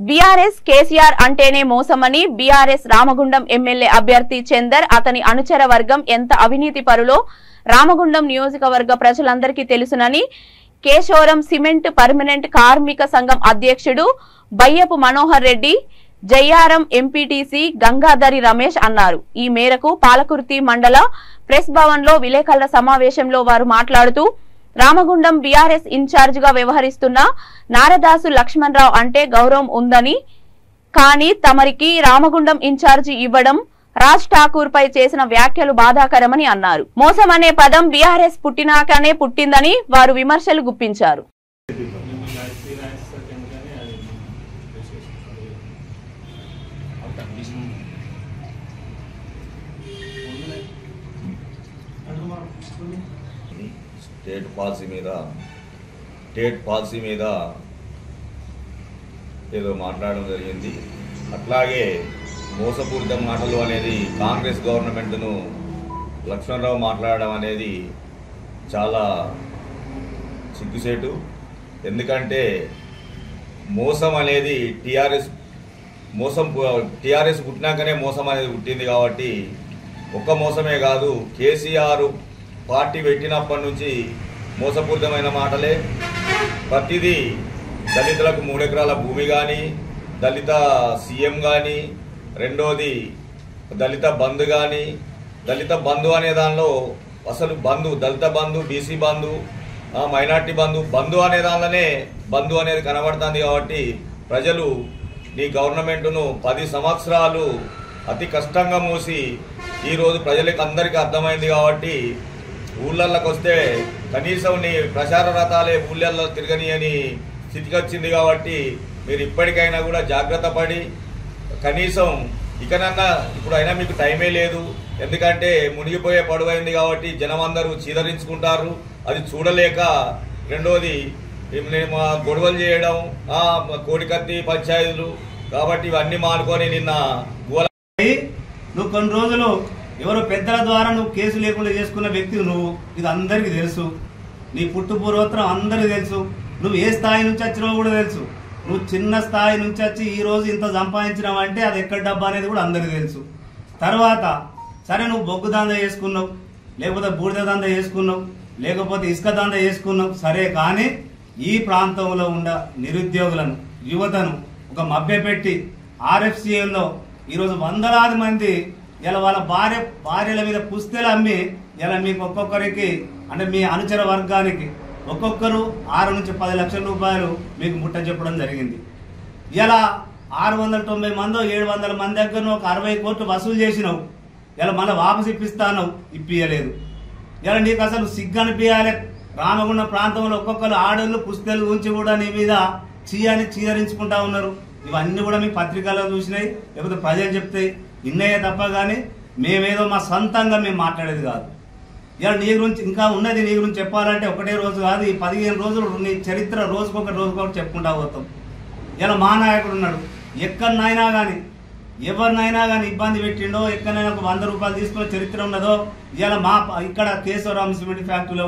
BRS KCR అంటేనే మోసమని BRS Ramagundam MLA అభ్యర్థి చందర్ అతని అనుచర వర్గం ఎంత అవినీతి పరులో రామగుండం నియోజకవర్గ ప్రజలందరికీ తెలుసునని కేశవరం సిమెంట్ పర్మనెంట్ కార్మిక సంఘం అధ్యక్షుడు బయ్యపు మనోహర్ రెడ్డి జయ్యారం ఎంపీటీసీ గంగాధరి రమేష్ అన్నారు. ఈ మేరకు పాలకుర్తి మండల ప్రెస్ భవన్ లో విలేకరుల సమావేశంలో వారు మాట్లాడుతూ రామగుండం బీఆర్ఎస్ ఇన్ఛార్జ్ గా వ్యవహరిస్తున్న నారదాసు లక్ష్మణరావు అంటే గౌరవం ఉందని, కానీ తమరికి రామగుండం ఇన్ఛార్జి ఇవ్వడం రాజ్ ఠాకూర్ పై చేసిన వ్యాఖ్యలు బాధాకరమని అన్నారు. మోసం అనే పదం బీఆర్ఎస్ పుట్టినాకనే పుట్టిందని వారు విమర్శలు గుప్పించారు. స్టేట్ పాలసీ మీద ఏదో మాట్లాడడం జరిగింది. అట్లాగే మోసపూరిత మాటలు అనేది కాంగ్రెస్ గవర్నమెంట్ను లక్ష్మణరావు మాట్లాడడం అనేది చాలా సిగ్గుసేటు. ఎందుకంటే మోసం అనేది టీఆర్ఎస్ పుట్టినాకనే మోసం అనేది పుట్టింది. కాబట్టి ఒక్క మోసమే కాదు, కేసీఆర్ పార్టీ పెట్టినప్పటి నుంచి మోసపూరితమైన మాటలే. ప్రతిదీ దళితులకు 3 ఎకరాల భూమి కానీ, దళిత సీఎం కానీ, రెండోది దళిత బంధు కానీ, దళిత బంధు అనే దానిలో అసలు బంధు, దళిత బంధు, బీసీ బంధు, మైనార్టీ బంధు అనే దానిలోనే బంధు అనేది కనబడుతుంది. కాబట్టి ప్రజలు నీ గవర్నమెంట్ను 10 సంవత్సరాలు అతి కష్టంగా మోసి ఈరోజు ప్రజలకు అందరికీ అర్థమైంది. కాబట్టి ఊళ్ళల్లోకి వస్తే కనీసం నీ ప్రచార రథాలే ఊళ్ళల్లో తిరగని స్థితికి వచ్చింది. కాబట్టి మీరు ఇప్పటికైనా కూడా జాగ్రత్త పడి కనీసం ఇకనన్నా, ఇప్పుడు అయినా మీకు టైమే లేదు. ఎందుకంటే మునిగిపోయే పడువైంది. కాబట్టి జనం అందరూ చీదరించుకుంటారు. అది చూడలేక రెండోది గొడవలు చేయడం, కోడికత్తి పంచాయతీలు, కాబట్టి ఇవన్నీ మానుకొని నిన్న నువ్వు కొన్ని రోజులు ఎవరో పెద్దల ద్వారా నువ్వు కేసు లేకుండా చేసుకున్న వ్యక్తి నువ్వు. ఇది అందరికీ తెలుసు. నీ పుట్టు పూర్వోత్తరం అందరికీ తెలుసు. నువ్వు ఏ స్థాయి నుంచి వచ్చినావు కూడా తెలుసు. నువ్వు చిన్న స్థాయి నుంచి వచ్చి ఈ రోజు ఇంత సంపాదించినావు అంటే అది ఎక్కడ డబ్బా అనేది కూడా అందరికీ తెలుసు. తర్వాత సరే నువ్వు బొగ్గు దంద చేసుకున్నావు, లేకపోతే బూడిద దంద చేసుకున్నావు, లేకపోతే ఇసుక దంద చేసుకున్నావు సరే, కానీ ఈ ప్రాంతంలో ఉన్న నిరుద్యోగులను, యువతను ఒక మభ్యపెట్టి ఆర్ఎఫ్సిఏల్లో ఈరోజు వందలాది మంది ఇలా వాళ్ళ భార్యల మీద పుస్తెలు అమ్మి ఇలా మీకు ఒక్కొక్కరికి అంటే మీ అనుచర వర్గానికి ఒక్కొక్కరు 6 నుంచి 10 లక్షల రూపాయలు మీకు ముట్ట చెప్పడం జరిగింది. ఇలా 690 మందో 700 మంది దగ్గర ఒక 60 కోట్లు వసూలు చేసినావు. ఇలా మళ్ళీ వాపసు ఇప్పిస్తాను, ఇప్పియలేదు. ఇలా నీకు అసలు సిగ్గు అనిపించాలి. రామగుండం ప్రాంతంలో ఒక్కొక్కరు ఆడోళ్ళు పుస్తెలు ఉంచి కూడా నీ మీద చీదరించుకుంటా ఉన్నారు. ఇవన్నీ కూడా మీ పత్రికల్లో చూసినాయి, లేకపోతే ప్రజలు చెప్తాయి, ఇన్నయ్యే తప్ప కానీ మేమేదో మా సొంతంగా మేము మాట్లాడేది కాదు. ఇలా నీ గురించి ఇంకా ఉన్నది, నీ గురించి చెప్పాలంటే ఒకటే రోజు కాదు, ఈ 15 రోజులు నీ చరిత్ర రోజుకొకటి చెప్పుకుంటా పోతాం. ఇలా మా నాయకుడు ఉన్నాడు, ఎక్కడనైనా కానీ ఎవరినైనా కానీ ఇబ్బంది పెట్టిండో, ఎక్కడైనా ఒక 100 రూపాయలు తీసుకున్న చరిత్ర ఉన్నదో. ఇలా ఇక్కడ కేశవరాం సిమెంట్ ఫ్యాక్టరీలో